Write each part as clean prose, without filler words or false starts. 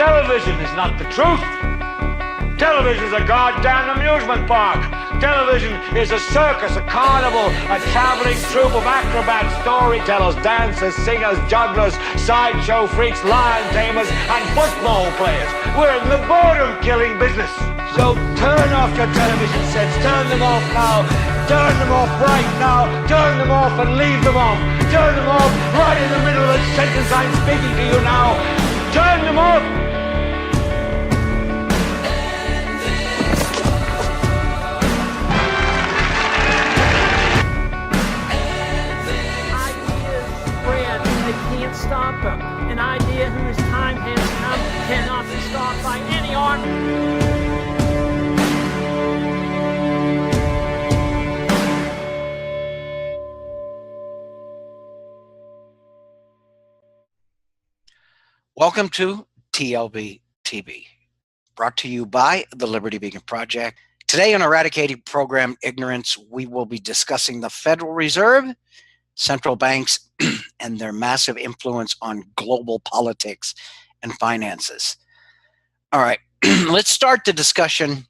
Television is not the truth. Television is a goddamn amusement park. Television is a circus, a carnival, a traveling troupe of acrobats, storytellers, dancers, singers, jugglers, sideshow freaks, lion tamers, and football players. We're in the boredom-killing business. So turn off your television sets. Turn them off now. Turn them off right now. Turn them off and leave them off. Turn them off right in the middle of the sentence I'm speaking to you now. Turn them off. Stop them. An idea whose time has come cannot be stopped by any army. Welcome to TLBTV, brought to you by the Liberty Beacon Project. Today on Eradicating Programmed Ignorance, we will be discussing the Federal Reserve, central banks, and their massive influence on global politics and finances. All right, let's start the discussion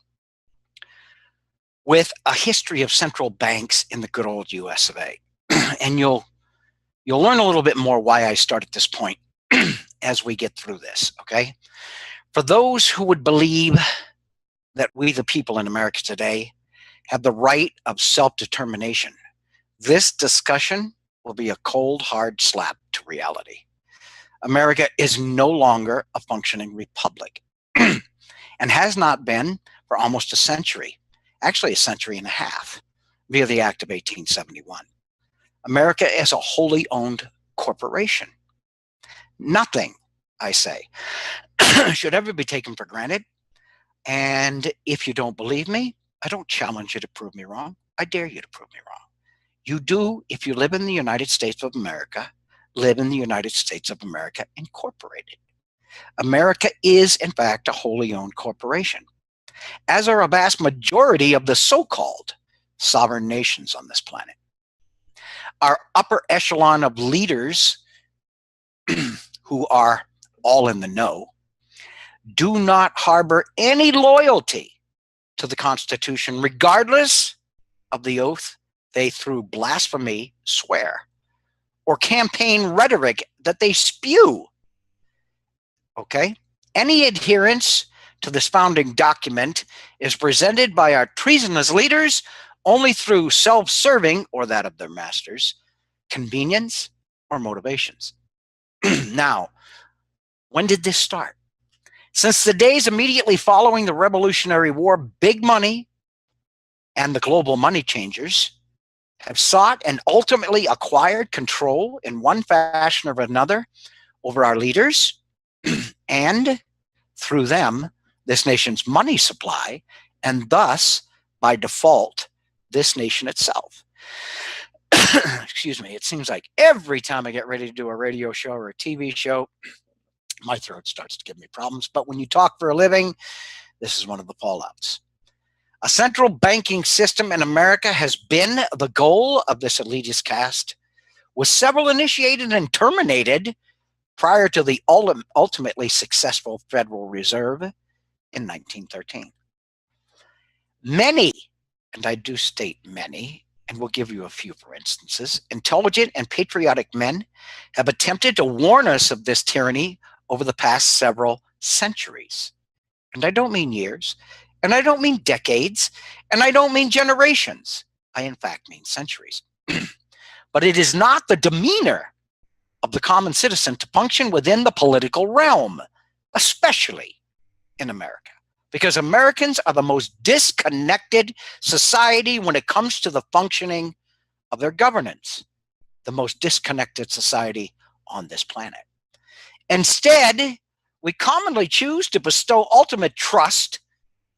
with a history of central banks in the good old US of A. And you'll learn a little bit more why I start at this point as we get through this, okay? For those who would believe that we, the people in America today, have the right of self-determination, this discussion will be a cold, hard slap to reality. America is no longer a functioning republic and has not been for almost a century, actually a century and a half, via the Act of 1871. America is a wholly owned corporation. Nothing, I say, should ever be taken for granted. And if you don't believe me, I don't challenge you to prove me wrong. I dare you to prove me wrong. You do, if you live in the United States of America, live in the United States of America Incorporated. America is, in fact, a wholly owned corporation, as are a vast majority of the so-called sovereign nations on this planet. Our upper echelon of leaders who are all in the know do not harbor any loyalty to the Constitution, regardless of the oath they through blasphemy swear, or campaign rhetoric that they spew. Okay? Any adherence to this founding document is presented by our treasonous leaders only through self-serving, or that of their masters, convenience or motivations. Now, when did this start? Since the days immediately following the Revolutionary War, big money and the global money changers have sought and ultimately acquired control in one fashion or another over our leaders and, through them, this nation's money supply, and thus, by default, this nation itself. Excuse me, it seems like every time I get ready to do a radio show or a TV show, my throat starts to give me problems. But when you talk for a living, this is one of the fallouts. A central banking system in America has been the goal of this elitist caste, with several initiated and terminated prior to the ultimately successful Federal Reserve in 1913. Many, and I do state many, and we'll give you a few for instances, intelligent and patriotic men have attempted to warn us of this tyranny over the past several centuries. And I don't mean years, and I don't mean decades, and I don't mean generations. I, in fact, mean centuries. But it is not the demeanor of the common citizen to function within the political realm, especially in America, because Americans are the most disconnected society when it comes to the functioning of their governance, the most disconnected society on this planet. Instead, we commonly choose to bestow ultimate trust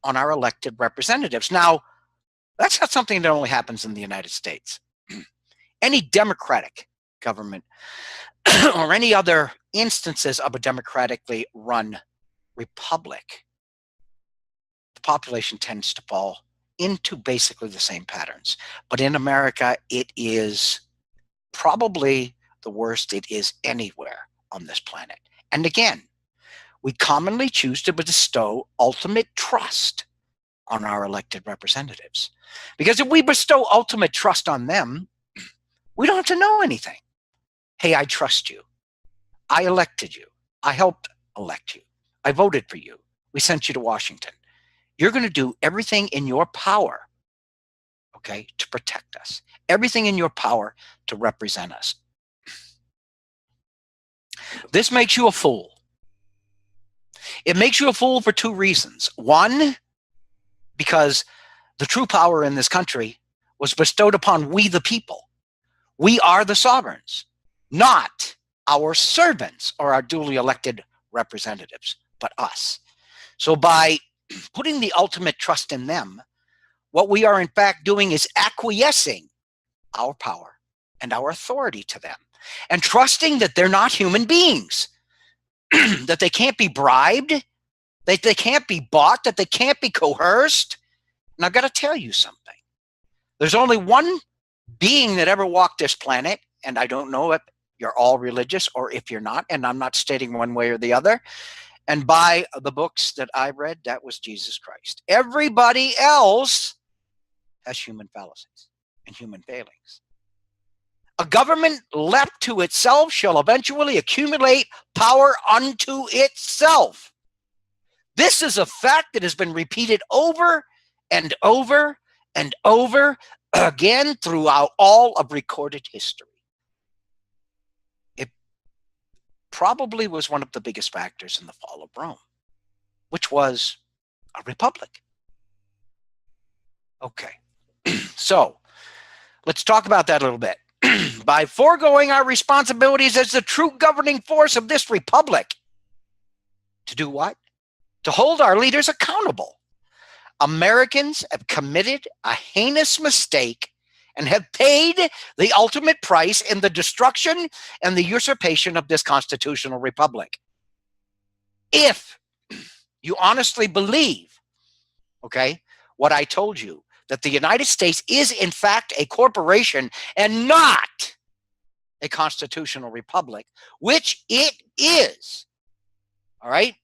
on our elected representatives. Now, that's not something that only happens in the United States. Any democratic government or any other instances of a democratically run republic, the population tends to fall into basically the same patterns. But in America, it is probably the worst it is anywhere on this planet. And again, we commonly choose to bestow ultimate trust on our elected representatives. Because if we bestow ultimate trust on them, we don't have to know anything. Hey, I trust you. I elected you. I helped elect you. I voted for you. We sent you to Washington. You're going to do everything in your power, okay, to protect us. Everything in your power to represent us. This makes you a fool. It makes you a fool for two reasons. One, because the true power in this country was bestowed upon we the people. We are the sovereigns, not our servants or our duly elected representatives, but us. So by putting the ultimate trust in them, what we are in fact doing is acquiescing our power and our authority to them and trusting that they're not human beings, that they can't be bribed, that they can't be bought, that they can't be coerced. And I've got to tell you something. There's only one being that ever walked this planet, and I don't know if you're all religious or if you're not, and I'm not stating one way or the other. And by the books that I read, that was Jesus Christ. Everybody else has human fallacies and human failings. A government left to itself shall eventually accumulate power unto itself. This is a fact that has been repeated over and over and over again throughout all of recorded history. It probably was one of the biggest factors in the fall of Rome, which was a republic. Okay, so let's talk about that a little bit. By foregoing our responsibilities as the true governing force of this republic, to do what? To hold our leaders accountable. Americans have committed a heinous mistake and have paid the ultimate price in the destruction and the usurpation of this constitutional republic. If you honestly believe, okay, what I told you, that the United States is in fact a corporation and not a constitutional republic, which it is, all right?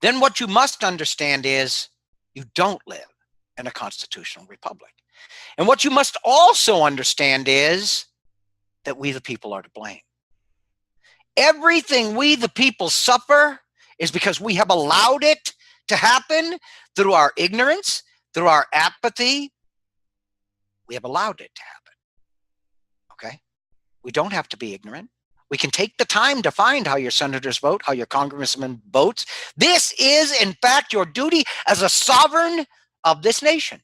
Then what you must understand is you don't live in a constitutional republic. And what you must also understand is that we the people are to blame. Everything we the people suffer is because we have allowed it to happen through our ignorance, through our apathy. We have allowed it to happen, okay? We don't have to be ignorant. We can take the time to find how your senators vote, how your congressman votes. This is, in fact, your duty as a sovereign of this nation.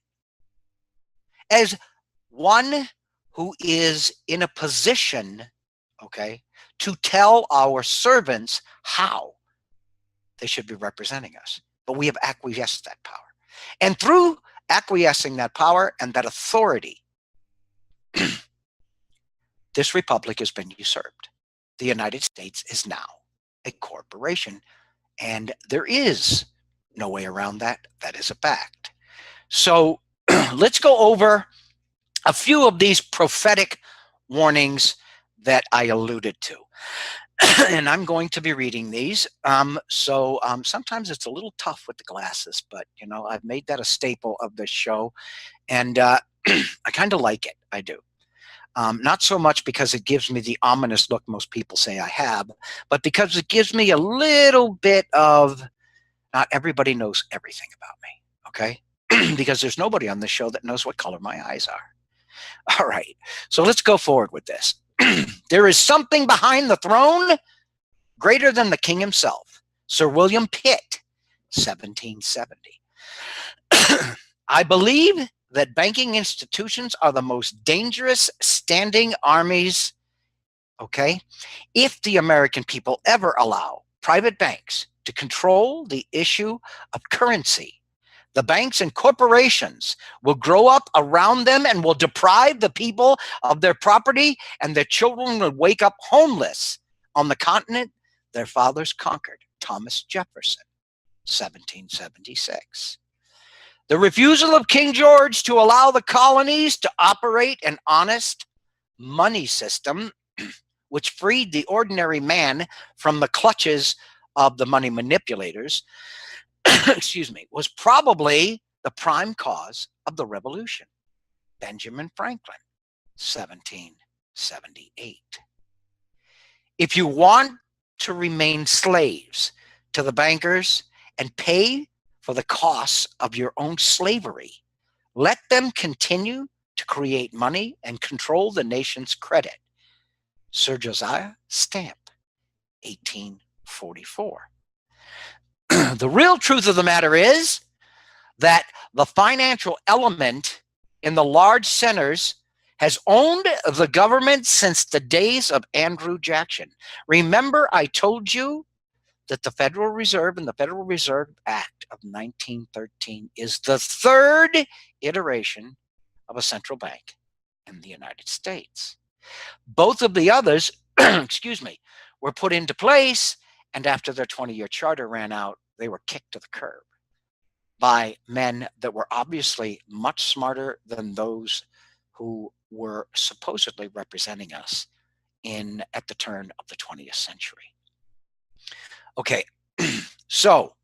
As one who is in a position, okay, to tell our servants how they should be representing us. But we have acquiesced that power. And through acquiescing that power and that authority, this republic has been usurped. The United States is now a corporation, and there is no way around that. That is a fact. So let's go over a few of these prophetic warnings that I alluded to. And I'm going to be reading these. Sometimes it's a little tough with the glasses, but you know, I've made that a staple of this show, and I kind of like it. I do. Not so much because it gives me the ominous look most people say I have, but because it gives me a little bit of, not everybody knows everything about me, okay? Because there's nobody on this show that knows what color my eyes are. All right, so let's go forward with this. There is something behind the throne greater than the king himself. Sir William Pitt, 1770. I believe that banking institutions are the most dangerous standing armies, okay? If the American people ever allow private banks to control the issue of currency, the banks and corporations will grow up around them and will deprive the people of their property, and their children will wake up homeless on the continent their fathers conquered. Thomas Jefferson, 1776. The refusal of King George to allow the colonies to operate an honest money system, which freed the ordinary man from the clutches of the money manipulators, excuse me, was probably the prime cause of the revolution. Benjamin Franklin, 1778. If you want to remain slaves to the bankers and pay for the costs of your own slavery, let them continue to create money and control the nation's credit. Sir Josiah Stamp, 1844. The real truth of the matter is that the financial element in the large centers has owned the government since the days of Andrew Jackson. Remember, I told you that the Federal Reserve and the Federal Reserve Act of 1913 is the third iteration of a central bank in the United States. Both of the others, excuse me, were put into place, and after their 20-year charter ran out, they were kicked to the curb by men that were obviously much smarter than those who were supposedly representing us at the turn of the 20th century. Okay, so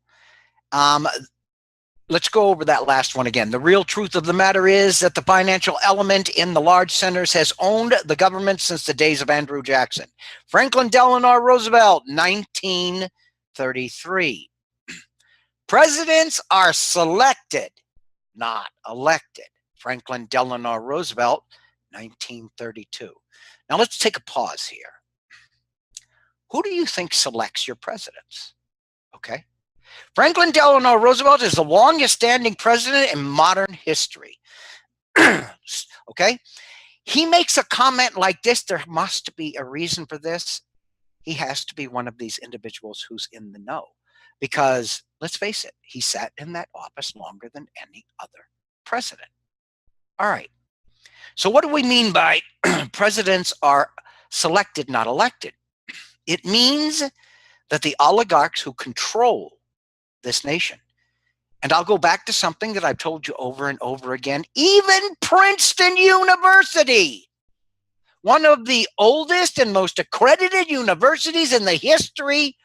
let's go over that last one again. The real truth of the matter is that the financial element in the large centers has owned the government since the days of Andrew Jackson. Franklin Delano Roosevelt, 1933. Presidents are selected, not elected. Franklin Delano Roosevelt, 1932. Now let's take a pause here. Who do you think selects your presidents? Okay. Franklin Delano Roosevelt is the longest standing president in modern history. Okay. He makes a comment like this. There must be a reason for this. He has to be one of these individuals who's in the know, because let's face it, he sat in that office longer than any other president. All right. So what do we mean by presidents are selected, not elected? It means that the oligarchs who control this nation, and I'll go back to something that I've told you over and over again, even Princeton University, one of the oldest and most accredited universities in the history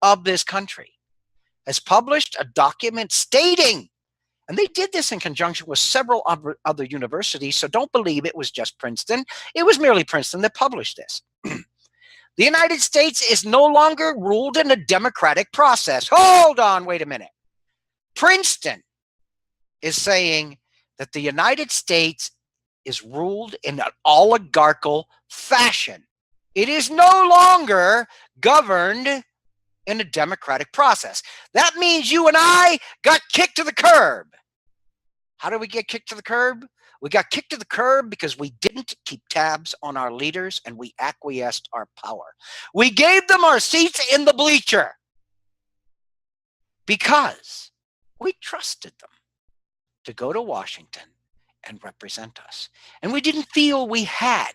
of this country, has published a document stating, and they did this in conjunction with several other universities, so don't believe it was just Princeton. It was merely Princeton that published this. The United States is no longer ruled in a democratic process. Hold on, wait a minute. Princeton is saying that the United States is ruled in an oligarchical fashion. It is no longer governed in a democratic process. That means you and I got kicked to the curb. How did we get kicked to the curb? We got kicked to the curb because we didn't keep tabs on our leaders and we acquiesced our power. We gave them our seats in the bleacher because we trusted them to go to Washington and represent us. And we didn't feel we had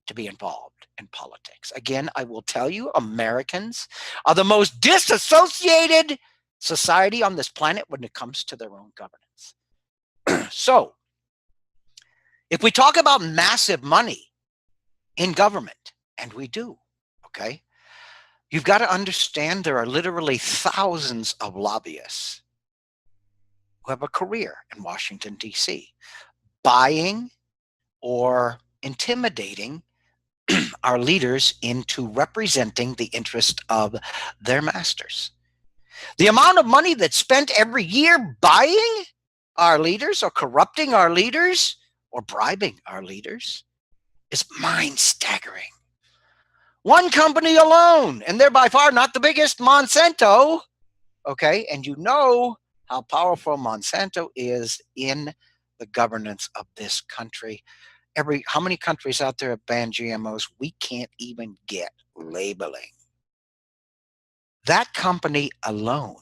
to be involved in politics. Again, I will tell you, Americans are the most disassociated society on this planet when it comes to their own governance. So, if we talk about massive money in government, and we do, okay, you've got to understand there are literally thousands of lobbyists who have a career in Washington, D.C., buying or intimidating our leaders into representing the interest of their masters. The amount of money that's spent every year buying our leaders or corrupting our leaders or bribing our leaders is mind-staggering. One company alone, and they're by far not the biggest, Monsanto, okay, and you know how powerful Monsanto is in the governance of this country. How many countries out there have banned GMOs? We can't even get labeling. That company alone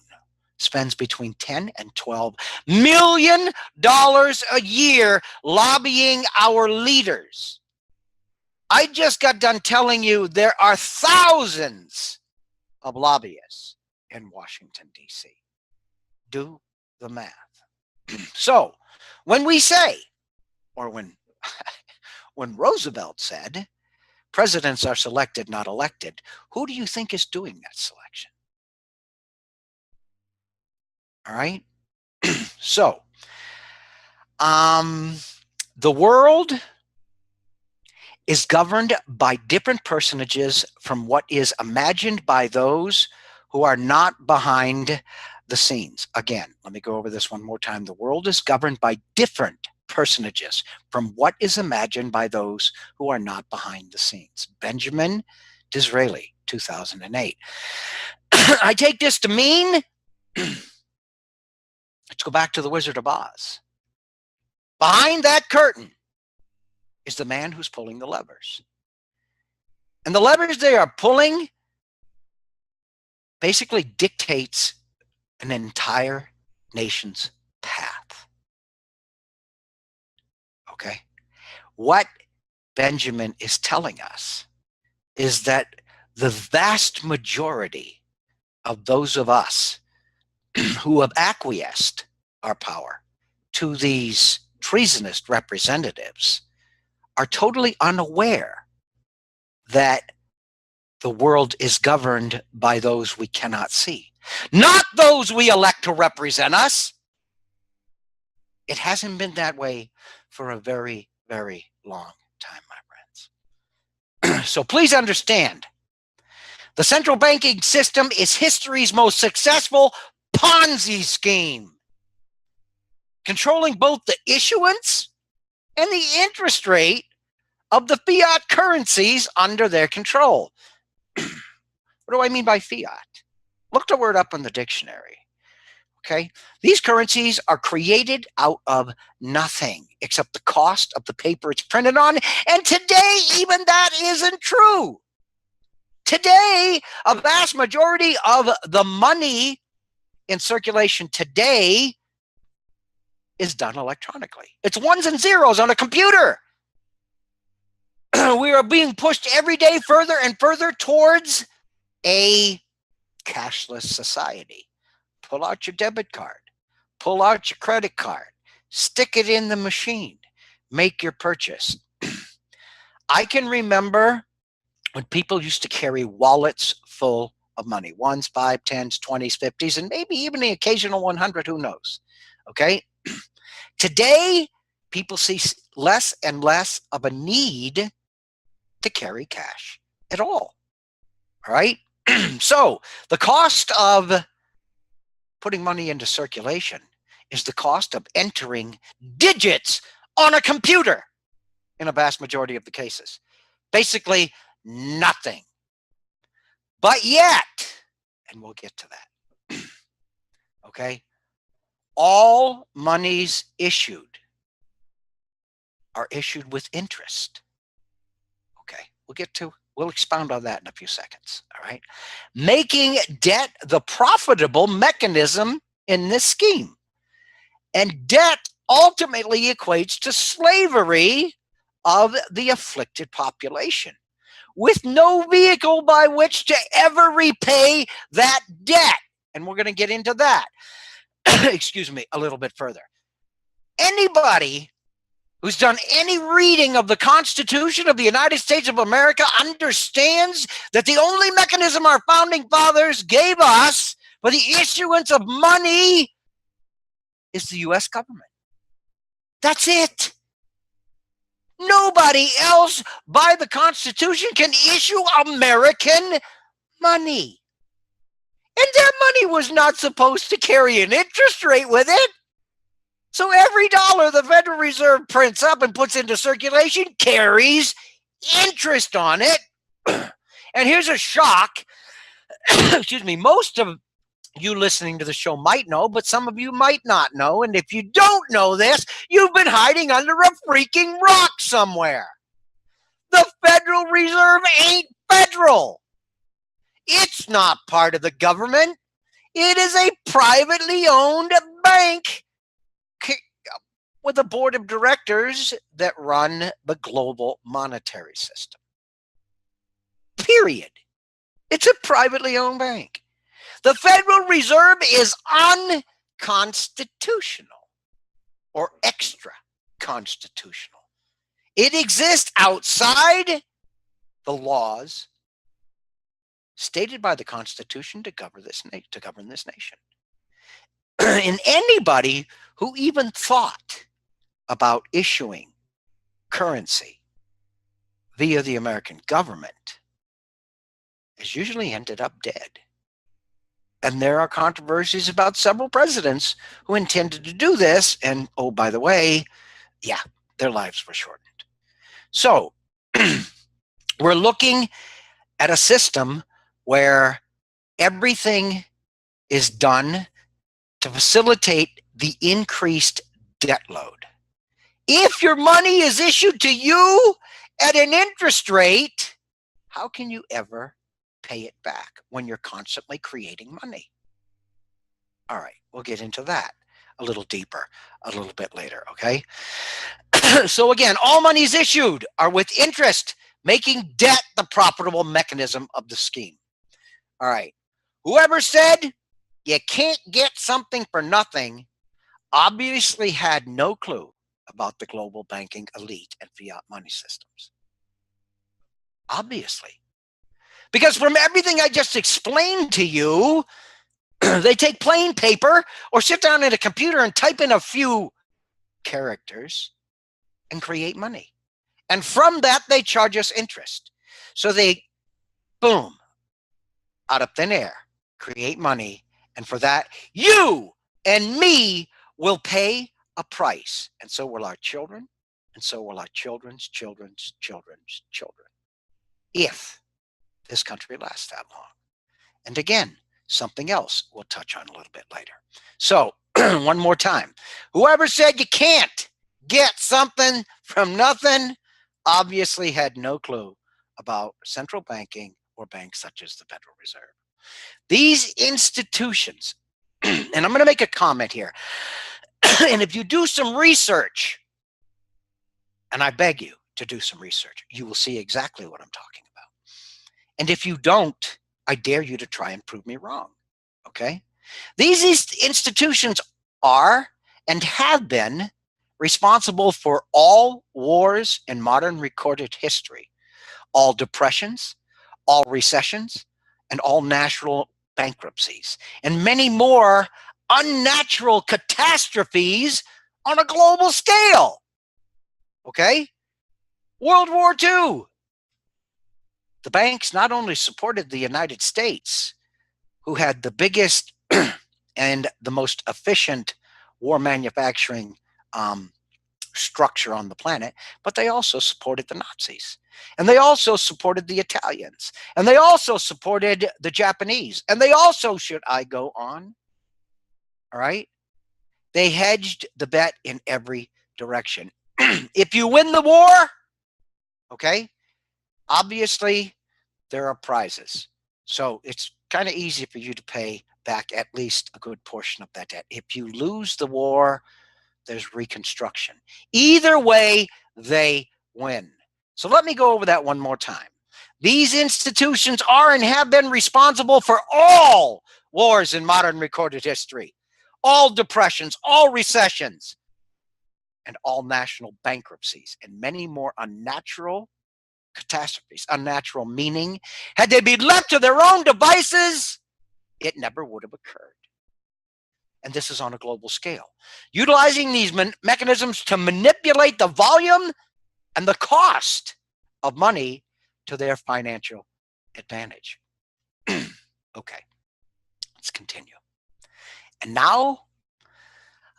spends between $10 and $12 million a year lobbying our leaders. I just got done telling you there are thousands of lobbyists in Washington, D.C. Do the math. So when we say, or when Roosevelt said, presidents are selected, not elected, who do you think is doing that selection? All right. So, the world is governed by different personages from what is imagined by those who are not behind the scenes. Again, let me go over this one more time. The world is governed by different personages from what is imagined by those who are not behind the scenes. Benjamin Disraeli, 2008. I take this to mean, let's go back to the Wizard of Oz. Behind that curtain is the man who's pulling the levers. And the levers they are pulling basically dictates an entire nation's path. Okay? What Benjamin is telling us is that the vast majority of those of us who have acquiesced our power to these treasonous representatives are totally unaware that the world is governed by those we cannot see, not those we elect to represent us. It hasn't been that way for a very, very long time, my friends. So please understand, the central banking system is history's most successful Ponzi scheme, controlling both the issuance and the interest rate of the fiat currencies under their control. What do I mean by fiat? Look the word up in the dictionary. Okay? These currencies are created out of nothing except the cost of the paper it's printed on. And today, even that isn't true. Today, a vast majority of the money in circulation today is done electronically. It's ones and zeros on a computer. We are being pushed every day further and further towards a cashless society. Pull out your debit card, pull out your credit card, stick it in the machine, make your purchase. I can remember when people used to carry wallets full of money, ones, 5, 10s, 20s, 50s, and maybe even the occasional 100, who knows? Okay. Today, people see less and less of a need to carry cash at all. All right. So the cost of putting money into circulation is the cost of entering digits on a computer in a vast majority of the cases. Basically nothing. But yet, and we'll get to that, okay, all monies issued are issued with interest. Okay, we'll expound on that in a few seconds, all right? Making debt the profitable mechanism in this scheme. And debt ultimately equates to slavery of the afflicted population, with no vehicle by which to ever repay that debt. And we're going to get into that, excuse me, a little bit further. Anybody who's done any reading of the Constitution of the United States of America understands that the only mechanism our founding fathers gave us for the issuance of money is the U.S. government. That's it. Nobody else by the Constitution can issue American money. And that money was not supposed to carry an interest rate with it. So every dollar the Federal Reserve prints up and puts into circulation carries interest on it. And here's a shock. Excuse me. Most of you listening to the show might know, but some of you might not know. And if you don't know this, you've been hiding under a freaking rock somewhere. The Federal Reserve ain't federal. It's not part of the government. It is a privately owned bank with a board of directors that run the global monetary system. Period. It's a privately owned bank. The Federal Reserve is unconstitutional or extra-constitutional. It exists outside the laws stated by the Constitution to govern this nation. in anybody who even thought about issuing currency via the American government has usually ended up dead. And there are controversies about several presidents who intended to do this. And oh, by the way, yeah, their lives were shortened. So we're looking at a system where everything is done to facilitate the increased debt load. If your money is issued to you at an interest rate, how can you ever pay it back when you're constantly creating money? All right, we'll get into that a little deeper a little bit later, okay? So again, all monies issued are with interest, making debt the profitable mechanism of the scheme. All right, whoever said you can't get something for nothing obviously had no clue about the global banking elite and fiat money systems. Obviously. Because from everything I just explained to you, they take plain paper or sit down at a computer and type in a few characters and create money. And from that, they charge us interest. So they, boom, out of thin air, create money. And for that, you and me will pay a price. And so will our children. And so will our children's children's children's children. If this country lasts that long. And again, something else we'll touch on a little bit later. So one more time, whoever said you can't get something from nothing obviously had no clue about central banking or banks such as the Federal Reserve. These institutions, and I'm going to make a comment here, and if you do some research, and I beg you to do some research, you will see exactly what I'm talking about. And if you don't, I dare you to try and prove me wrong, okay? These institutions are and have been responsible for all wars in modern recorded history, all depressions, all recessions, and all national bankruptcies, and many more unnatural catastrophes on a global scale, okay? World War II. The banks not only supported the United States, who had the biggest and the most efficient war manufacturing structure on the planet, but they also supported the Nazis. And they also supported the Italians. And they also supported the Japanese. And they also, should I go on? All right? They hedged the bet in every direction. If you win the war, okay, obviously there are prizes. So it's kind of easy for you to pay back at least a good portion of that debt. If you lose the war, there's reconstruction. Either way, they win. So let me go over that one more time. These institutions are and have been responsible for all wars in modern recorded history, all depressions, all recessions, and all national bankruptcies, and many more unnatural catastrophes. Unnatural meaning, had they been left to their own devices, it never would have occurred. And this is on a global scale. Utilizing these mechanisms to manipulate the volume and the cost of money to their financial advantage. Okay, let's continue. And now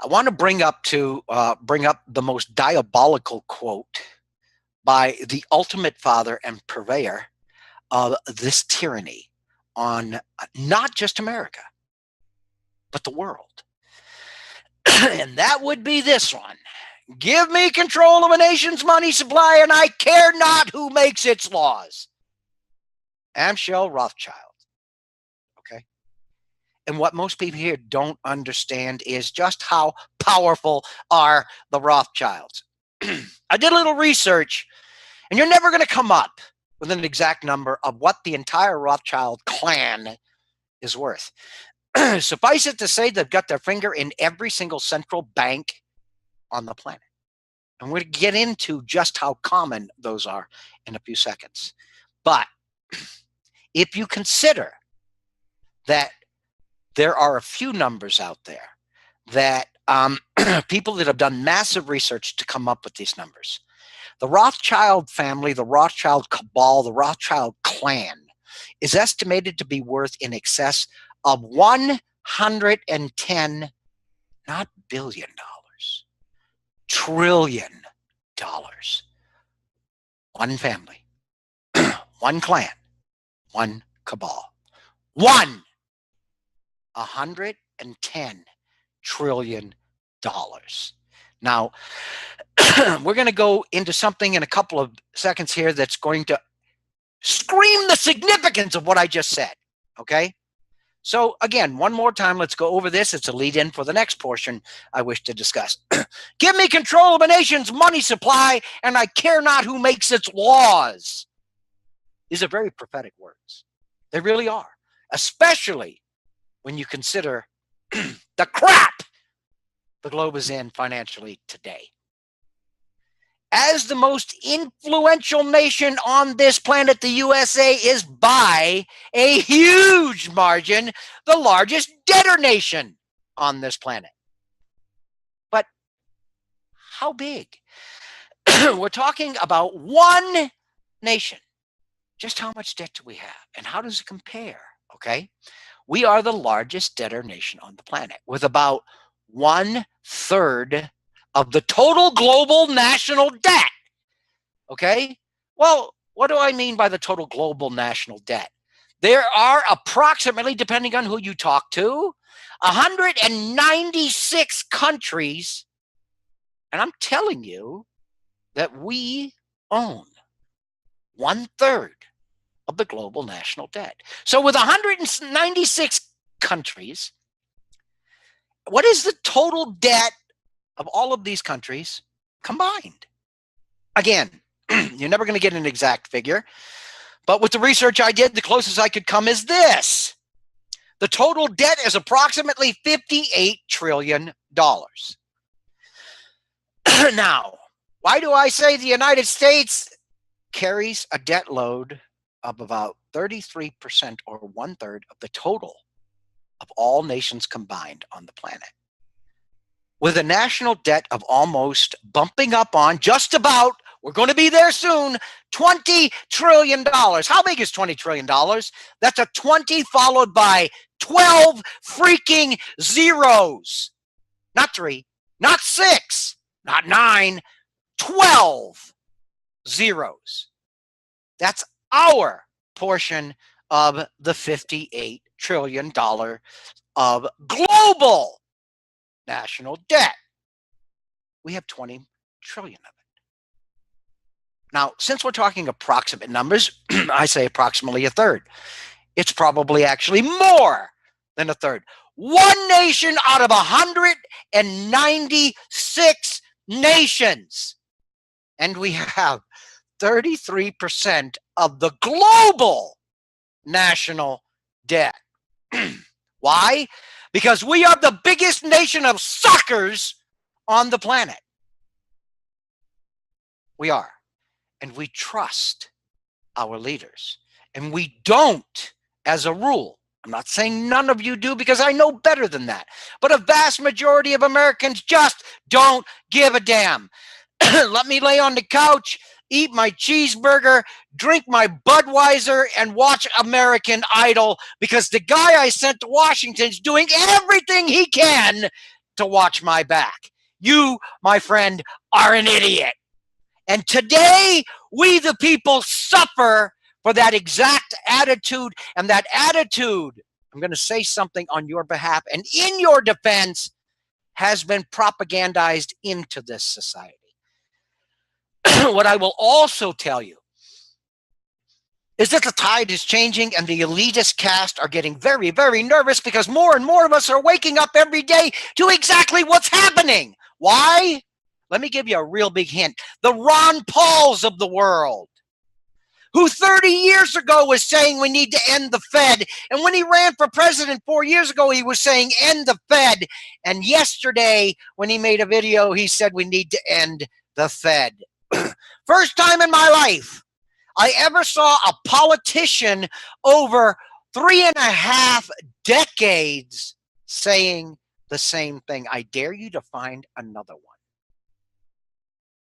I want to bring up the most diabolical quote by the ultimate father and purveyor of this tyranny on not just America, but the world. And that would be this one. Give me control of a nation's money supply, and I care not who makes its laws. Amschel Rothschild. Okay? And what most people here don't understand is just how powerful are the Rothschilds. I did a little research, and you're never going to come up with an exact number of what the entire Rothschild clan is worth. Suffice it to say, they've got their finger in every single central bank on the planet. And we're going to get into just how common those are in a few seconds. But if you consider that there are a few numbers out there that people that have done massive research to come up with these numbers. The Rothschild family, the Rothschild cabal, the Rothschild clan is estimated to be worth in excess of 110, not billion dollars, trillion dollars. One family, one clan, one cabal, 110 trillion dollars. Now, we're going to go into something in a couple of seconds here that's going to scream the significance of what I just said, okay? So again, one more time, let's go over this. It's a lead-in for the next portion I wish to discuss. Give me control of a nation's money supply, and I care not who makes its laws. These are very prophetic words. They really are, especially when you consider the crap the globe is in financially today. As the most influential nation on this planet, the USA is by a huge margin the largest debtor nation on this planet. But how big? We're talking about one nation. Just how much debt do we have? And how does it compare? Okay. We are the largest debtor nation on the planet with about 1/3 of the total global national debt. Okay? Well, what do I mean by the total global national debt? There are approximately, depending on who you talk to, 196 countries, and I'm telling you that we own 1/3 of the global national debt. So with 196 countries, what is the total debt of all of these countries combined? Again, you're never going to get an exact figure, but with the research I did, the closest I could come is this. The total debt is approximately $58 trillion. Now, why do I say the United States carries a debt load of about 33% or 1/3 of the total of all nations combined on the planet? With a national debt of almost bumping up on just about, we're going to be there soon, $20 trillion. How big is $20 trillion? That's a 20 followed by 12 freaking zeros. Not 3, not 6, not 9, 12 zeros. That's our portion of the $58 trillion of global national debt. We have 20 trillion of it. Now, since we're talking approximate numbers, I say approximately 1/3. It's probably actually more than 1/3. One nation out of 196 nations. And we have 33% of the global national debt. Why? Because we are the biggest nation of suckers on the planet. We are. And we trust our leaders. And we don't, as a rule. I'm not saying none of you do, because I know better than that. But a vast majority of Americans just don't give a damn. Let me lay on the couch, eat my cheeseburger, drink my Budweiser, and watch American Idol, because the guy I sent to Washington is doing everything he can to watch my back. You, my friend, are an idiot. And today, we the people suffer for that exact attitude, and that attitude, I'm going to say something on your behalf and in your defense, has been propagandized into this society. What I will also tell you is that the tide is changing, and the elitist caste are getting very, very nervous, because more and more of us are waking up every day to exactly what's happening. Why? Let me give you a real big hint. The Ron Pauls of the world, who 30 years ago was saying we need to end the Fed. And when he ran for president 4 years ago, he was saying end the Fed. And yesterday, when he made a video, he said we need to end the Fed. First time in my life I ever saw a politician over 3.5 decades saying the same thing. I dare you to find another one,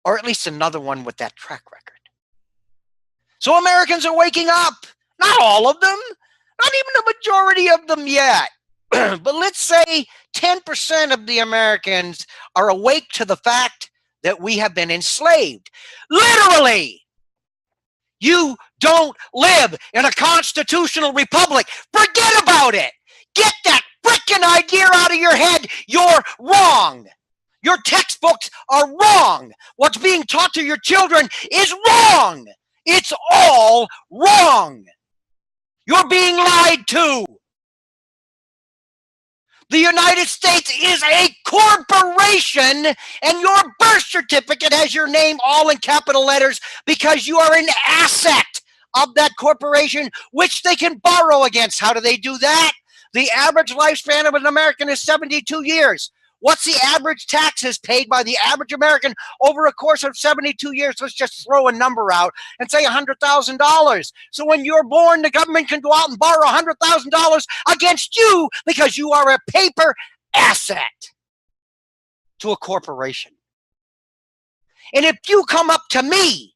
or at least another one with that track record. So Americans are waking up. Not all of them, not even the majority of them yet. But let's say 10% of the Americans are awake to the fact that we have been enslaved. Literally. You don't live in a constitutional republic. Forget about it. Get that freaking idea out of your head. You're wrong. Your textbooks are wrong. What's being taught to your children is wrong. It's all wrong. You're being lied to. The United States is a corporation, and your birth certificate has your name all in capital letters because you are an asset of that corporation, which they can borrow against. How do they do that? The average lifespan of an American is 72 years. What's the average taxes paid by the average American over a course of 72 years? Let's just throw a number out and say $100,000. So when you're born, the government can go out and borrow $100,000 against you because you are a paper asset to a corporation. And if you come up to me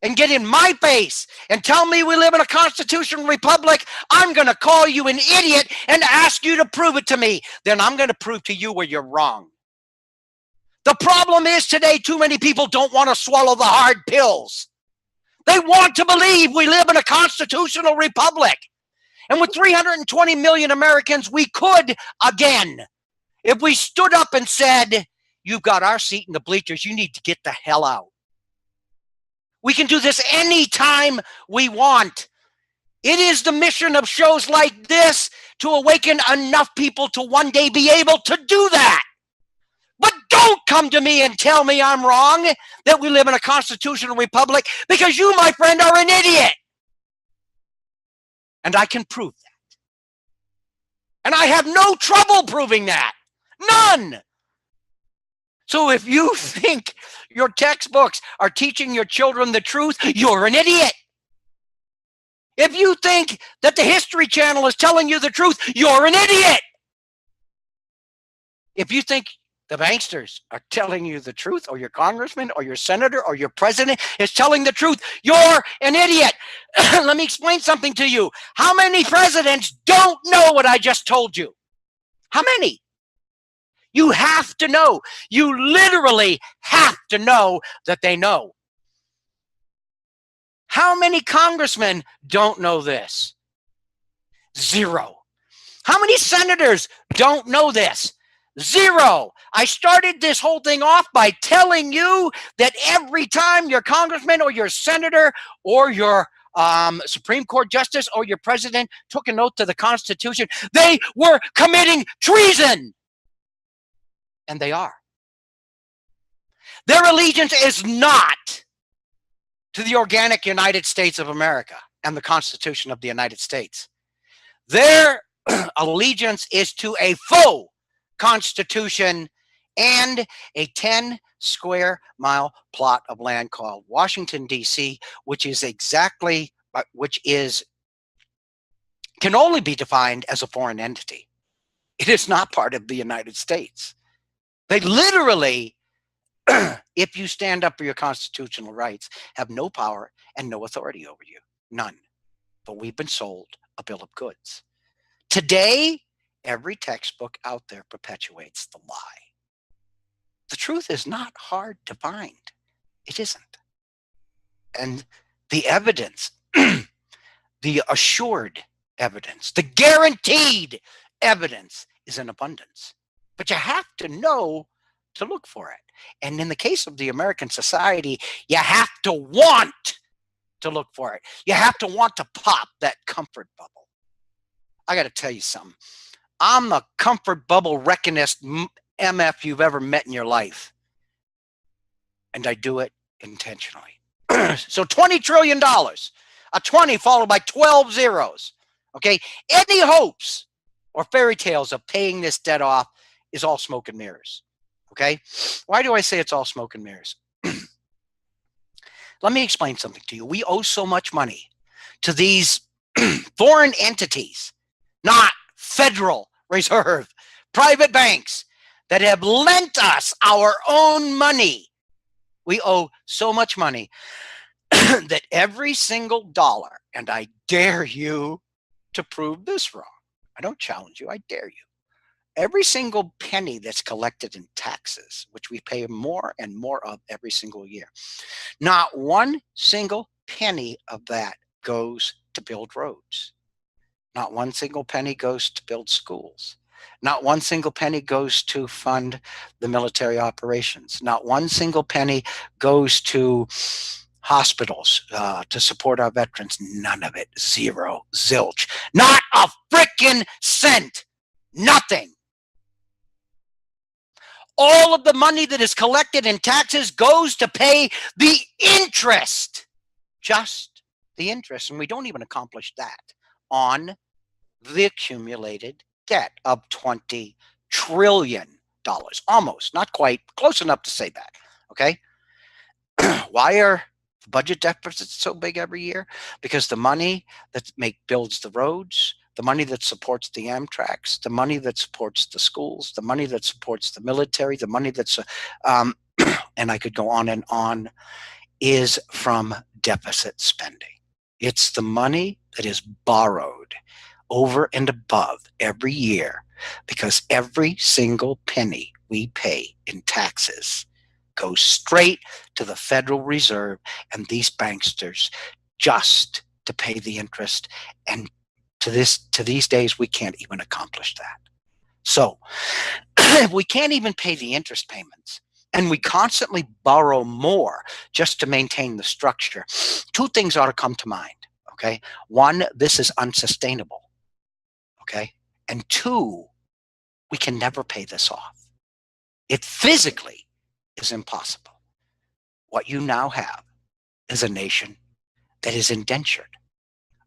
and get in my face and tell me we live in a constitutional republic, I'm going to call you an idiot and ask you to prove it to me. Then I'm going to prove to you where you're wrong. The problem is today, too many people don't want to swallow the hard pills. They want to believe we live in a constitutional republic. And with 320 million Americans, we could again. If we stood up and said, you've got our seat in the bleachers, you need to get the hell out. We can do this anytime we want. It is the mission of shows like this to awaken enough people to one day be able to do that. But don't come to me and tell me I'm wrong, that we live in a constitutional republic, because you, my friend, are an idiot. And I can prove that. And I have no trouble proving that. None. So if you think your textbooks are teaching your children the truth, you're an idiot. If you think that the History Channel is telling you the truth, you're an idiot. If you think the banksters are telling you the truth, or your congressman, or your senator, or your president is telling the truth, you're an idiot. Let me explain something to you. How many presidents don't know what I just told you? How many? You have to know. You literally have to know that they know. How many congressmen don't know this? Zero. How many senators don't know this? Zero. I started this whole thing off by telling you that every time your congressman or your senator or your Supreme Court justice or your president took an oath to the Constitution, they were committing treason. And they are. Their allegiance is not to the organic United States of America and the Constitution of the United States. Their allegiance is to a faux Constitution and a 10 square mile plot of land called Washington, D.C., which can only be defined as a foreign entity. It is not part of the United States. They literally, if you stand up for your constitutional rights, have no power and no authority over you. None. But we've been sold a bill of goods. Today, every textbook out there perpetuates the lie. The truth is not hard to find. It isn't. And the evidence, the assured evidence, the guaranteed evidence is in abundance. But you have to know to look for it. And in the case of the American society, you have to want to look for it. You have to want to pop that comfort bubble. I got to tell you something. I'm the comfort bubble reckonest MF you've ever met in your life. And I do it intentionally. So $20 trillion, a 20 followed by 12 zeros. Okay. Any hopes or fairy tales of paying this debt off is all smoke and mirrors. Okay. Why do I say it's all smoke and mirrors? Let me explain something to you. We owe so much money to these foreign entities, not Federal Reserve, private banks that have lent us our own money. We owe so much money that every single dollar, and I dare you to prove this wrong. I don't challenge you, I dare you. Every single penny that's collected in taxes, which we pay more and more of every single year, not one single penny of that goes to build roads. Not one single penny goes to build schools. Not one single penny goes to fund the military operations. Not one single penny goes to hospitals to support our veterans. None of it. Zero. Zilch. Not a frickin' cent. Nothing. All of the money that is collected in taxes goes to pay the interest. Just the interest. And we don't even accomplish that on the accumulated debt of $20 trillion. Almost, not quite, close enough to say that. Okay. Why are budget deficits so big every year? Because the money that builds the roads, the money that supports the Amtraks, the money that supports the schools, the money that supports the military, the money that's and I could go on, is from deficit spending. It's the money that is borrowed over and above every year, because every single penny we pay in taxes goes straight to the Federal Reserve and these banksters just to pay the interest. And to these days, we can't even accomplish that. So if we can't even pay the interest payments, and we constantly borrow more just to maintain the structure, two things ought to come to mind. Okay. One, this is unsustainable. Okay. And two, we can never pay this off. It physically is impossible. What you now have is a nation that is indentured,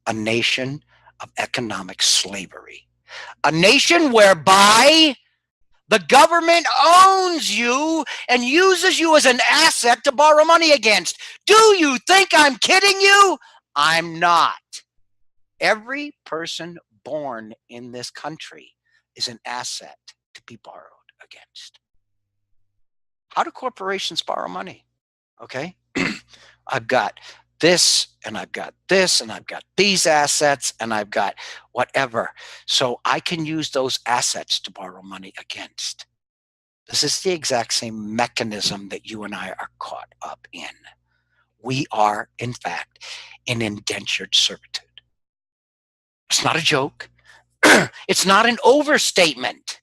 a nation of economic slavery, a nation whereby the government owns you and uses you as an asset to borrow money against. Do you think I'm kidding you? I'm not. Every person born in this country is an asset to be borrowed against. How do corporations borrow money? Okay. I've got this, and I've got this, and I've got these assets, and I've got whatever. So I can use those assets to borrow money against. This is the exact same mechanism that you and I are caught up in. We are, in fact, in indentured servitude. It's not a joke. It's not an overstatement.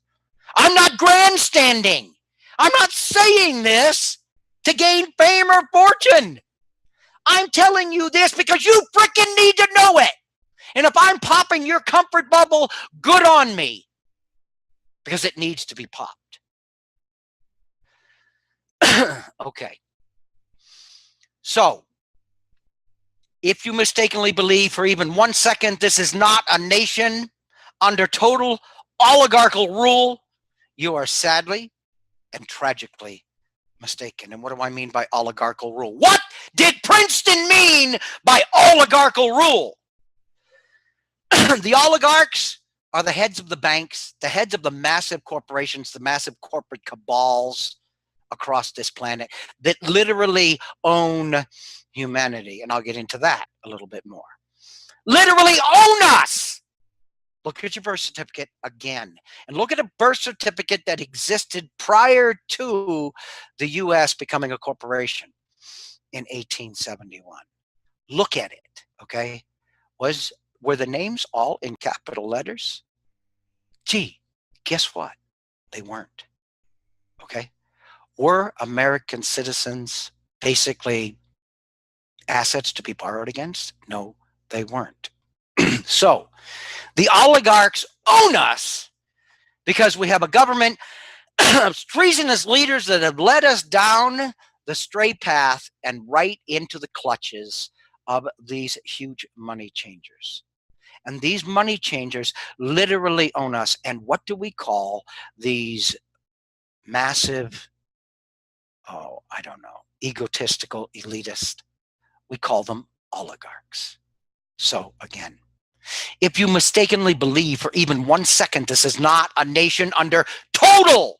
I'm not grandstanding. I'm not saying this to gain fame or fortune. I'm telling you this because you freaking need to know it. And if I'm popping your comfort bubble, good on me. Because it needs to be popped. Okay. So, if you mistakenly believe for even 1 second this is not a nation under total oligarchical rule, you are sadly and tragically mistaken. And what do I mean by oligarchical rule? What did Princeton mean by oligarchical rule? The oligarchs are the heads of the banks, the heads of the massive corporations, the massive corporate cabals across this planet that literally own humanity. And I'll get into that a little bit more. Literally own us. Look at your birth certificate again, and look at a birth certificate that existed prior to the U.S. becoming a corporation in 1871. Look at it, okay? Were the names all in capital letters? Gee, guess what? They weren't, okay? Were American citizens basically assets to be borrowed against? No, they weren't. So, the oligarchs own us because we have a government of treasonous leaders that have led us down the straight path and right into the clutches of these huge money changers. And these money changers literally own us. And what do we call these massive, I don't know, egotistical elitists? We call them oligarchs. So again, If you mistakenly believe for even 1 second this is not a nation under total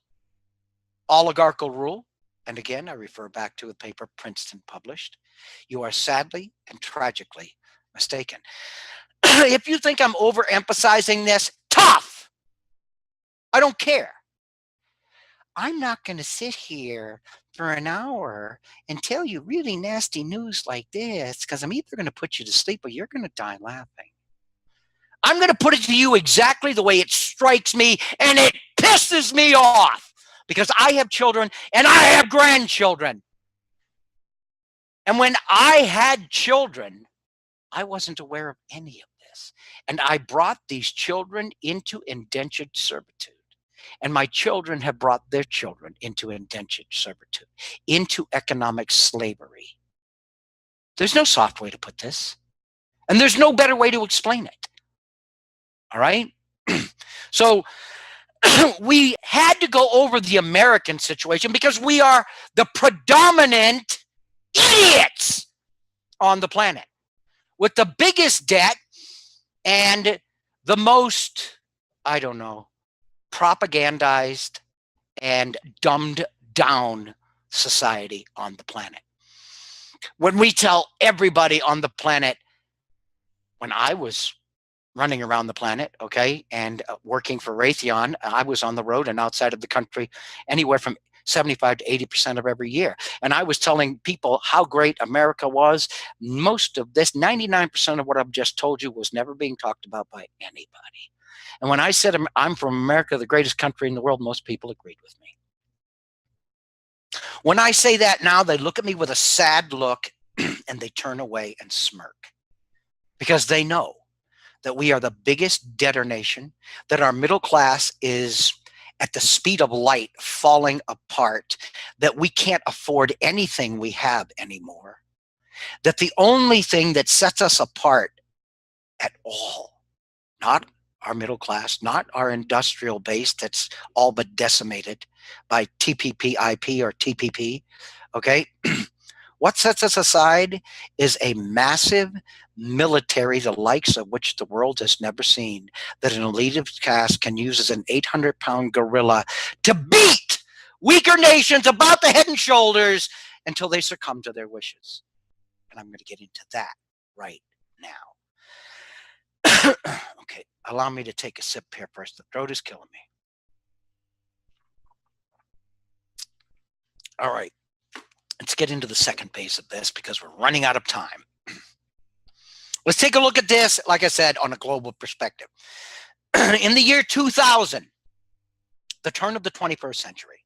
oligarchical rule, and again, I refer back to a paper Princeton published, you are sadly and tragically mistaken. If you think I'm overemphasizing this, tough. I don't care. I'm not going to sit here for an hour and tell you really nasty news like this, because I'm either going to put you to sleep or you're going to die laughing. I'm going to put it to you exactly the way it strikes me, and it pisses me off, because I have children and I have grandchildren. And when I had children, I wasn't aware of any of this. And I brought these children into indentured servitude. And my children have brought their children into indentured servitude, into economic slavery. There's no soft way to put this. And there's no better way to explain it. All right? So we had to go over the American situation because we are the predominant idiots on the planet with the biggest debt and the most, I don't know, propagandized and dumbed down society on the planet. When we tell everybody on the planet, when I was running around the planet, okay, and working for Raytheon, I was on the road and outside of the country anywhere from 75 to 80% of every year. And I was telling people how great America was. Most of this, 99% of what I've just told you, was never being talked about by anybody. And when I said I'm from America, the greatest country in the world, most people agreed with me. When I say that now, they look at me with a sad look and they turn away and smirk, because they know that we are the biggest debtor nation, that our middle class is at the speed of light falling apart, that we can't afford anything we have anymore, that the only thing that sets us apart at all, not our middle class, not our industrial base that's all but decimated by TPP-IP or TPP, okay? What sets us aside is a massive military, the likes of which the world has never seen, that an elitist caste can use as an 800-pound gorilla to beat weaker nations about the head and shoulders until they succumb to their wishes. And I'm going to get into that right now. Okay, allow me to take a sip here first. The throat is killing me. All right, let's get into the second phase of this because we're running out of time. Let's take a look at this, like I said, on a global perspective. In the year 2000, the turn of the 21st century,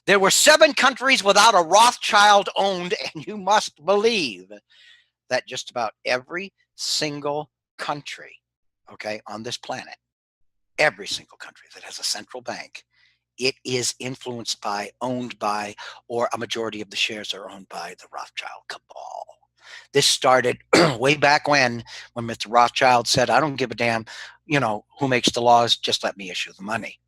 there were 7 countries without a Rothschild owned, and you must believe that just about every single country, okay, on this planet, every single country that has a central bank, it is influenced by, owned by, or a majority of the shares are owned by the Rothschild cabal. This started way back when Mr. Rothschild said, I don't give a damn, you know, who makes the laws, just let me issue the money.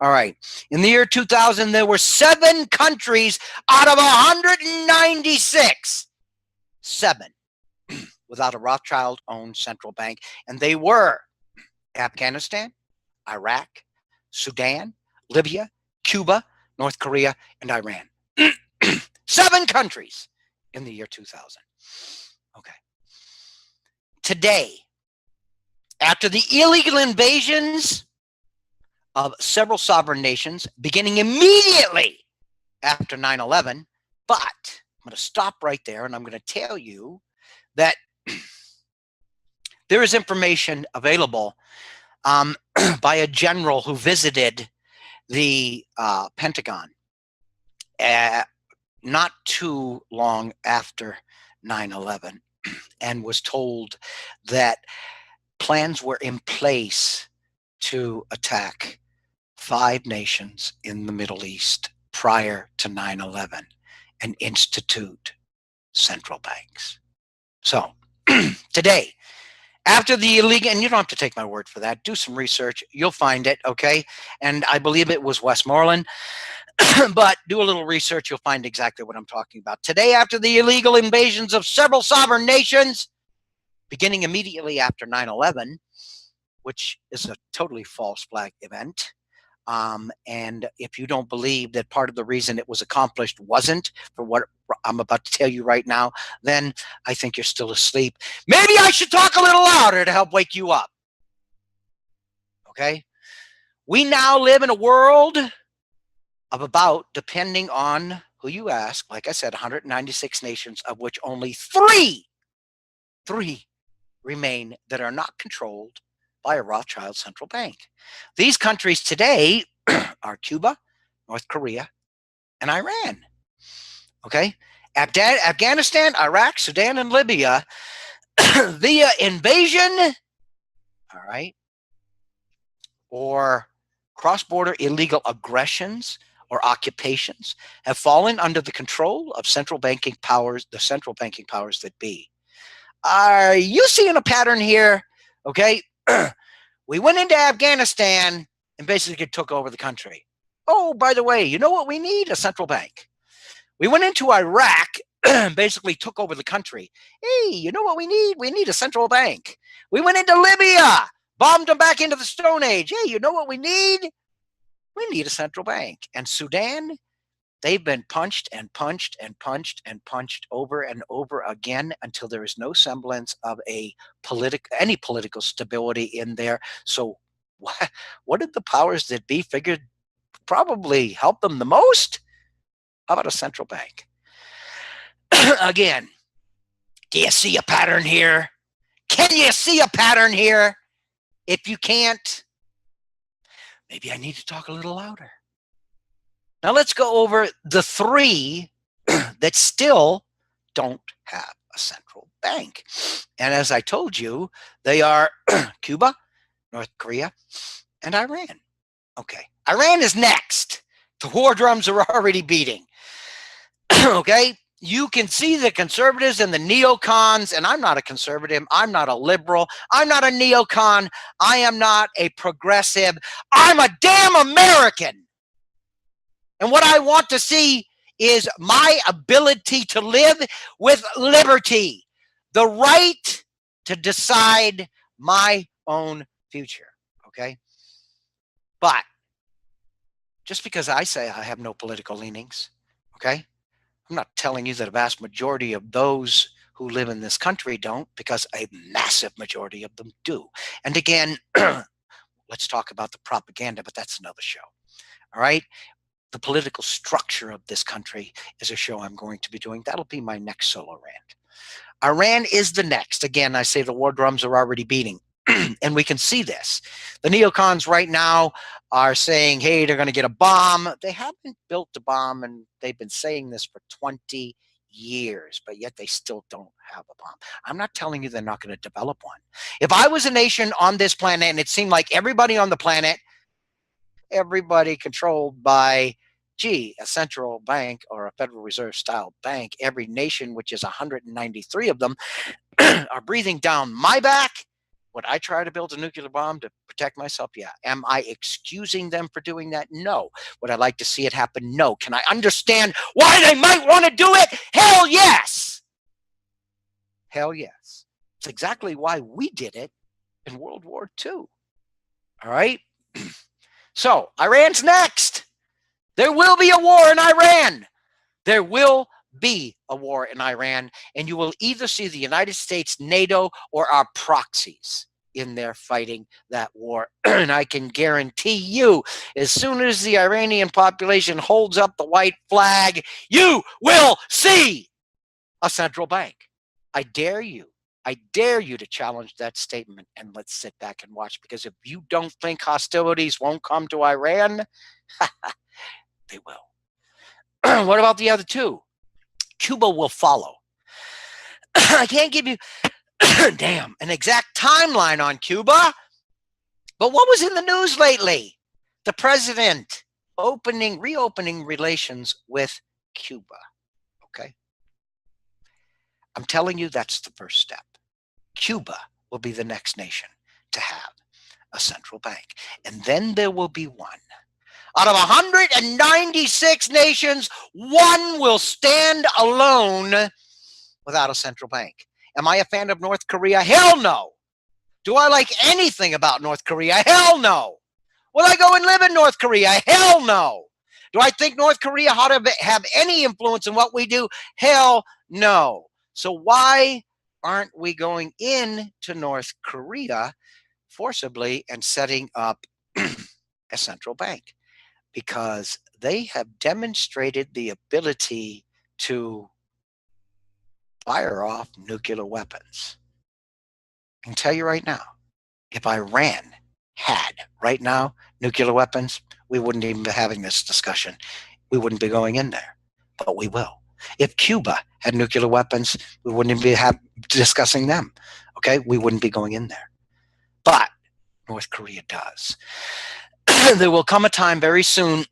All right. In the year 2000, there were 7 countries out of 196, 7 without a Rothschild-owned central bank, and they were Afghanistan, Iraq, Sudan, Libya, Cuba, North Korea, and Iran. 7 countries in the year 2000. Okay. Today, after the illegal invasions of several sovereign nations, beginning immediately after 9/11, but I'm going to stop right there and I'm going to tell you that there is information available by a general who visited the Pentagon not too long after 9/11 and was told that plans were in place to attack 5 nations in the Middle East prior to 9/11 and institute central banks. So today, after the illegal, and you don't have to take my word for that, do some research, you'll find it, okay? And I believe it was Westmoreland, but do a little research, you'll find exactly what I'm talking about. Today, after the illegal invasions of several sovereign nations, beginning immediately after 9/11, which is a totally false flag event. And if you don't believe that part of the reason it was accomplished wasn't for what I'm about to tell you right now, then I think you're still asleep. Maybe I should talk a little louder to help wake you up. Okay? We now live in a world of about, depending on who you ask, like I said, 196 nations, of which only three remain that are not controlled by a Rothschild central bank. These countries today are Cuba, North Korea, and Iran. Okay? Afghanistan, Iraq, Sudan, and Libya, via invasion, all right, or cross-border illegal aggressions or occupations, have fallen under the control of central banking powers, the central banking powers that be. Are you seeing a pattern here? Okay. We went into Afghanistan and basically took over the country. Oh, by the way, you know what we need? A central bank. We went into Iraq and basically took over the country. Hey, you know what we need? We need a central bank. We went into Libya, bombed them back into the Stone Age. Hey, you know what we need? We need a central bank. And Sudan, they've been punched and punched and punched and punched over and over again until there is no semblance of any political stability in there. So what did the powers that be figured probably help them the most? How about a central bank? Again, do you see a pattern here? Can you see a pattern here? If you can't, maybe I need to talk a little louder. Now let's go over the three that still don't have a central bank. And as I told you, they are Cuba, North Korea, and Iran. Okay, Iran is next. The war drums are already beating. Okay, you can see the conservatives and the neocons, and I'm not a conservative, I'm not a liberal, I'm not a neocon, I am not a progressive, I'm a damn American. And what I want to see is my ability to live with liberty, the right to decide my own future, okay? But just because I say I have no political leanings, okay? I'm not telling you that a vast majority of those who live in this country don't, because a massive majority of them do. And again, let's talk about the propaganda, but that's another show, all right? The political structure of this country is a show I'm going to be doing. That'll be my next solo rant. Iran is the next. Again, I say the war drums are already beating. And we can see this. The neocons right now are saying, hey, they're going to get a bomb. They haven't built a bomb, and they've been saying this for 20 years, but yet they still don't have a bomb. I'm not telling you they're not going to develop one. If I was a nation on this planet and it seemed like everybody on the planet, everybody controlled by, a central bank or a Federal Reserve style bank, every nation, which is 193 of them, are breathing down my back, would I try to build a nuclear bomb to protect myself? Yeah. Am I excusing them for doing that? No. Would I like to see it happen? No. Can I understand why they might want to do it? Hell yes. Hell yes. It's exactly why we did it in World War II. All right. So Iran's next. There will be a war in Iran. There will be a war in Iran, and you will either see the United States, NATO, or our proxies in there fighting that war. And I can guarantee you, as soon as the Iranian population holds up the white flag, you will see a central bank. I dare you to challenge that statement, and let's sit back and watch, because if you don't think hostilities won't come to Iran, they will. What about the other two? Cuba will follow. I can't give you an exact timeline on Cuba, but what was in the news lately? The president reopening relations with Cuba. Okay. I'm telling you, that's the first step. Cuba will be the next nation to have a central bank. And then there will be one. Out of 196 nations, one will stand alone without a central bank. Am I a fan of North Korea? Hell no. Do I like anything about North Korea? Hell no. Will I go and live in North Korea? Hell no. Do I think North Korea ought to have any influence in what we do? Hell no. So why aren't we going into North Korea forcibly and setting up a central bank? Because they have demonstrated the ability to fire off nuclear weapons. I can tell you right now, if Iran had right now nuclear weapons, we wouldn't even be having this discussion. We wouldn't be going in there, but we will. If Cuba had nuclear weapons, we wouldn't even be discussing them. Okay, we wouldn't be going in there. But North Korea does. There will come a time very soon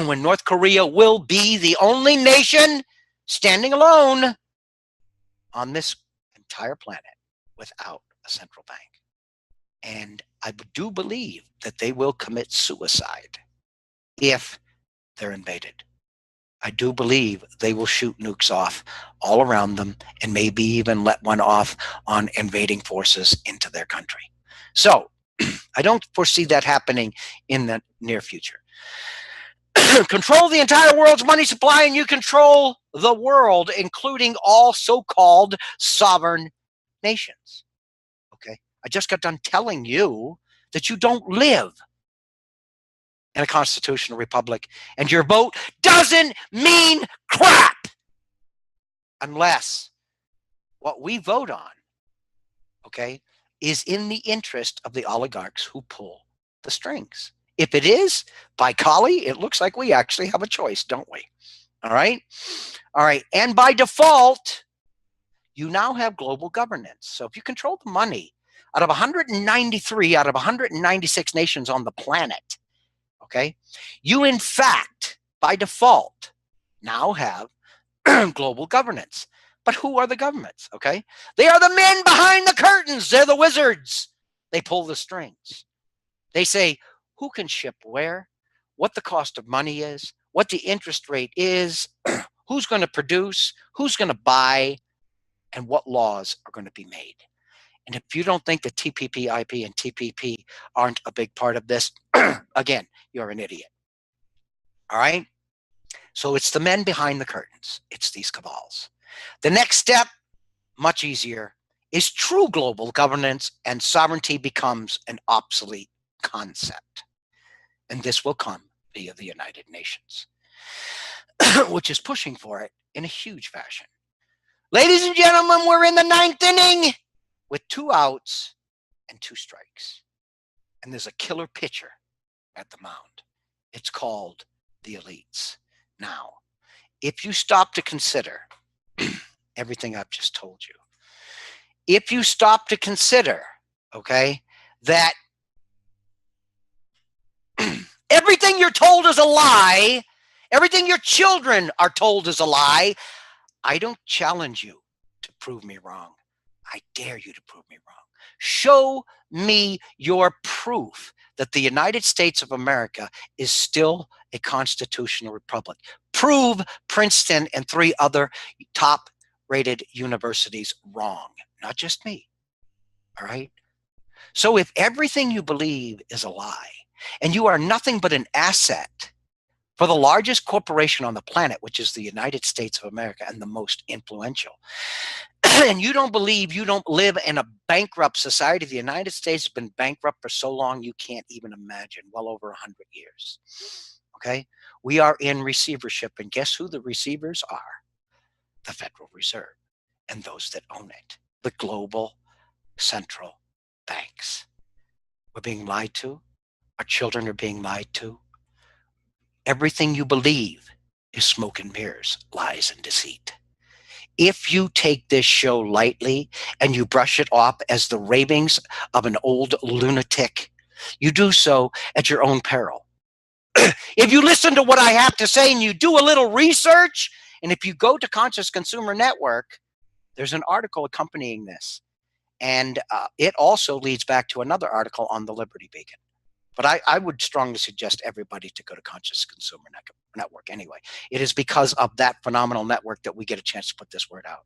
when North Korea will be the only nation standing alone on this entire planet without a central bank. And I do believe that they will commit suicide if they're invaded. I do believe they will shoot nukes off all around them and maybe even let one off on invading forces into their country. So I don't foresee that happening in the near future. Control the entire world's money supply and you control the world, including all so-called sovereign nations. Okay, I just got done telling you that you don't live in a constitutional republic and your vote doesn't mean crap unless what we vote on, okay, is in the interest of the oligarchs who pull the strings. If it is, by golly, it looks like we actually have a choice, don't we? All right? All right. And by default, you now have global governance. So if you control the money out of 193 out of 196 nations on the planet, okay, you in fact, by default, now have global governance. But who are the governments, okay? They are the men behind the curtains. They're the wizards. They pull the strings. They say, who can ship where, what the cost of money is, what the interest rate is, who's going to produce, who's going to buy, and what laws are going to be made. And if you don't think that TPP, IP, and TPP aren't a big part of this, again, you're an idiot. All right? So it's the men behind the curtains. It's these cabals. The next step, much easier, is true global governance, and sovereignty becomes an obsolete concept. And this will come via the United Nations, which is pushing for it in a huge fashion. Ladies and gentlemen, we're in the 9th inning with 2 outs and 2 strikes. And there's a killer pitcher at the mound. It's called the elites. Now, if you stop to consider everything I've just told you, if you stop to consider, okay, that everything you're told is a lie, everything your children are told is a lie, I don't challenge you to prove me wrong. I dare you to prove me wrong. Show me your proof that the United States of America is still a constitutional republic. Prove Princeton and 3 other top-rated universities wrong, not just me. All right? So if everything you believe is a lie, and you are nothing but an asset for the largest corporation on the planet, which is the United States of America and the most influential, and you don't believe, you don't live in a bankrupt society. The United States has been bankrupt for so long you can't even imagine, well over 100 years. Okay? We are in receivership, and guess who the receivers are? The Federal Reserve and those that own it, the global central banks. We're being lied to. Our children are being lied to. Everything you believe is smoke and mirrors, lies and deceit. If you take this show lightly and you brush it off as the ravings of an old lunatic, you do so at your own peril. If you listen to what I have to say and you do a little research, and if you go to Conscious Consumer Network, there's an article accompanying this. And it also leads back to another article on the Liberty Beacon. But I would strongly suggest everybody to go to Conscious Consumer Network anyway. It is because of that phenomenal network that we get a chance to put this word out.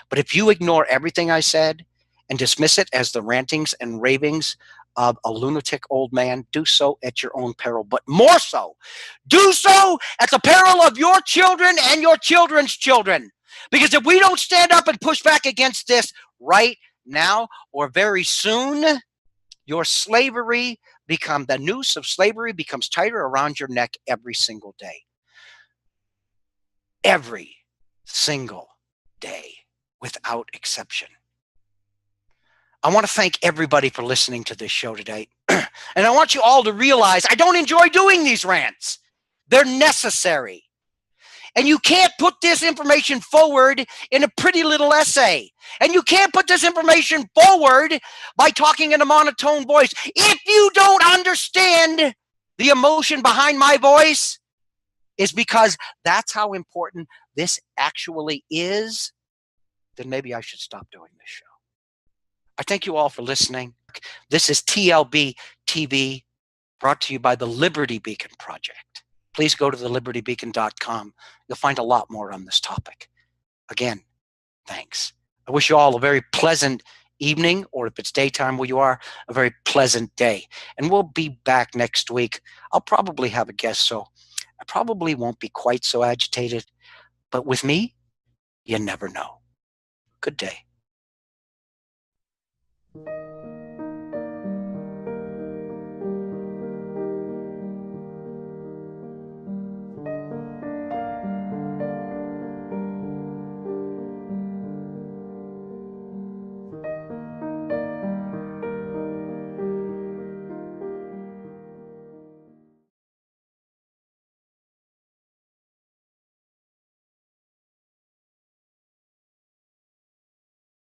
But if you ignore everything I said and dismiss it as the rantings and ravings of a lunatic old man, do so at your own peril. But more so, do so at the peril of your children and your children's children. Because if we don't stand up and push back against this right now or very soon, your slavery the noose of slavery becomes tighter around your neck every single day. Every single day, without exception. I want to thank everybody for listening to this show today. And I want you all to realize I don't enjoy doing these rants. They're necessary. And you can't put this information forward in a pretty little essay. And you can't put this information forward by talking in a monotone voice. If you don't understand the emotion behind my voice, is because that's how important this actually is, then maybe I should stop doing this show. I thank you all for listening. This is TLBTV, brought to you by the Liberty Beacon Project. Please go to thelibertybeacon.com. You'll find a lot more on this topic. Again, thanks. I wish you all a very pleasant evening, or if it's daytime where you are, a very pleasant day. And we'll be back next week. I'll probably have a guest, so I probably won't be quite so agitated. But with me, you never know. Good day.